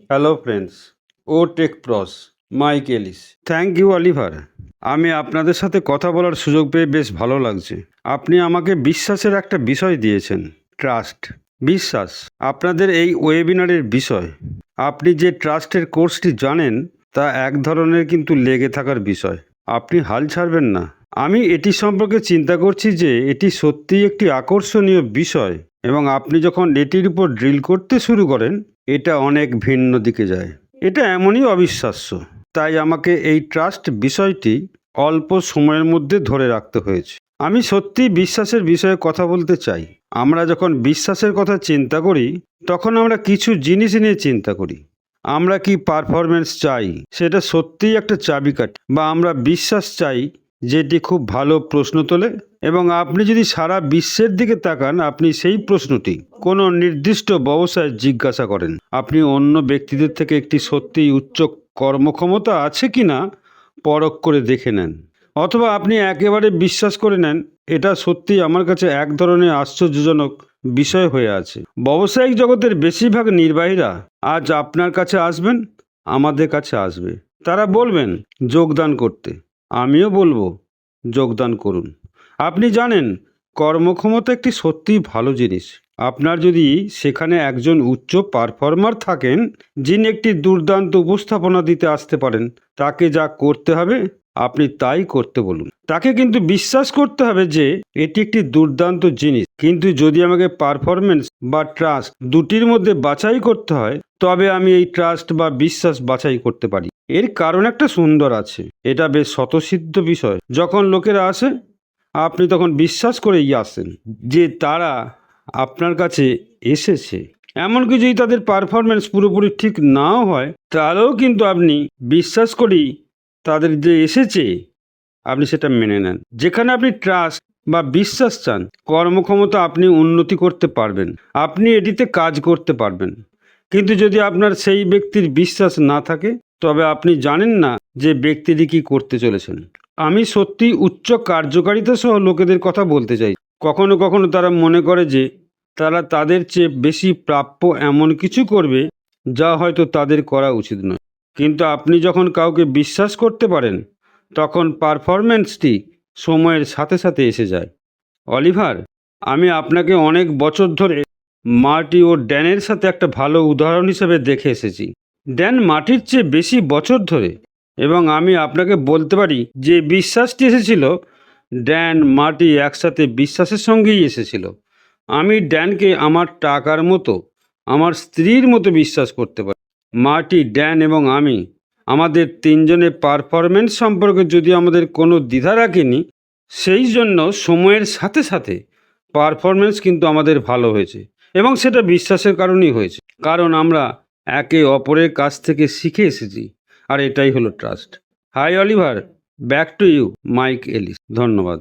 Hello friends, ও tech pros Mike Ellis. Thank you Oliver. আমি আপনাদের সাথে কথা বলার সুযোগ পেয়ে বেশ ভালো লাগছে। আপনি আমাকে বিশ্বাসের একটা বিষয় দিয়েছেন, ট্রাস্ট, বিশ্বাস। আপনাদের এই ওয়েবিনারের বিষয়, আপনি যে ট্রাস্টের কোর্সটি জানেন তা এক ধরনের কিন্তু লেগে থাকার বিষয়। আপনি হাল ছাড়বেন না। আমি এটি সম্পর্কে চিন্তা করছি যে এটি সত্যিই একটি আকর্ষণীয় বিষয় এবং আপনি যখন এটির উপর ড্রিল করতে শুরু করেন এটা অনেক ভিন্ন দিকে যায়। এটা এমনই অবিশ্বাস্য, তাই আমাকে এই ট্রাস্ট বিষয়টি অল্প সময়ের মধ্যে ধরে রাখতে হয়েছে। আমি সত্যিই বিশ্বাসের বিষয়ে কথা বলতে চাই। আমরা যখন বিশ্বাসের কথা চিন্তা করি তখন আমরা কিছু জিনিস নিয়ে চিন্তা করি। আমরা কি পারফরমেন্স চাই, সেটা সত্যিই একটা চাবিকাঠি, বা আমরা বিশ্বাস চাই যেটি খুব ভালো প্রশ্ন তোলে। এবং আপনি যদি সারা বিশ্বের দিকে তাকান, আপনি সেই প্রশ্নটি কোনো নির্দিষ্ট ব্যবসায় জিজ্ঞাসা করেন। আপনি অন্য ব্যক্তিদের থেকে একটি সত্যিই উচ্চ কর্মক্ষমতা আছে কি না পরখ করে দেখে নেন, অথবা আপনি একেবারে বিশ্বাস করে নেন এটা সত্যি আমার কাছে এক ধরনের আশ্চর্যজনক বিষয় হয়ে আছে। ব্যবসায়িক জগতের বেশিরভাগ নির্বাহীরা আজ আপনার কাছে আসবেন, আমাদের কাছে আসবে। তারা বলবেন যোগদান করতে। আমিও বলবো যোগদান করুন। আপনি জানেন কর্মক্ষমতা একটি সত্যিই ভালো জিনিস। আপনার যদি সেখানে একজন উচ্চ পারফর্মার থাকেন যিনি একটি দুর্দান্ত উপস্থাপনা দিতে আসতে পারেন, তাকে যা করতে হবে আপনি তাই করতে বলুন। তাকে কিন্তু বিশ্বাস করতে হবে যে এটি একটি দুর্দান্ত জিনিস। কিন্তু যদি আমাকে পারফরমেন্স বা ট্রাস্ট দুটির মধ্যে বাছাই করতে হয়, তবে আমি এই ট্রাস্ট বা বিশ্বাস বাছাই করতে পারি। এর কারণ একটা সুন্দর আছে, এটা বেশ স্বতঃসিদ্ধ বিষয়। যখন লোকেরা আসে আপনি তখন বিশ্বাস করেই আসেন যে তারা আপনার কাছে এসেছে। এমনকি যদি তাদের পারফরমেন্স পুরোপুরি ঠিক নাও হয়, তাহলেও কিন্তু আপনি বিশ্বাস করি তাদের যে এসেছে আপনি সেটা মেনে নেন। যেখানে আপনি ট্রাস্ট বা বিশ্বাস চান, কর্মক্ষমতা আপনি উন্নতি করতে পারবেন, আপনি এটিতে কাজ করতে পারবেন। কিন্তু যদি আপনার সেই ব্যক্তির বিশ্বাস না থাকে, তবে আপনি জানেন না যে ব্যক্তিটি কি করতে চলেছেন। আমি সত্যিই উচ্চ কার্যকারিতা সহ লোকেদের কথা বলতে চাই। কখনো কখনো তারা মনে করে যে তারা তাদের চেয়ে বেশি প্রাপ্য এমন কিছু করবে যা হয়তো তাদের করা উচিত নয়। কিন্তু আপনি যখন কাউকে বিশ্বাস করতে পারেন তখন পারফরম্যান্সটি সময়ের সাথে সাথে এসে যায়। অলিভার, আমি আপনাকে অনেক বছর ধরে মার্টি ও ড্যানের সাথে একটা ভালো উদাহরণ হিসেবে দেখে এসেছি। ড্যান মার্টির চেয়ে বেশি বছর ধরে, এবং আমি আপনাকে বলতে পারি যে বিশ্বাসটি এসেছিল ড্যান মার্টি একসাথে বিশ্বাসের সঙ্গেই এসেছিল। আমি ড্যানকে আমার টাকার মতো, আমার স্ত্রীর মতো বিশ্বাস করতে পারি। মার্টি, ড্যান এবং আমি আমাদের তিনজনের পারফরমেন্স সম্পর্কে যদি আমাদের কোনো দ্বিধা রাখিনি, সেই জন্য সময়ের সাথে সাথে পারফরমেন্স কিন্তু আমাদের ভালো হয়েছে, এবং সেটা বিশ্বাসের কারণেই হয়েছে। কারণ আমরা একে অপরের কাছ থেকে শিখে এসেছি, আর এটাই হলো trust. Hi Oliver, back to you Mike Ellis. ধন্যবাদ।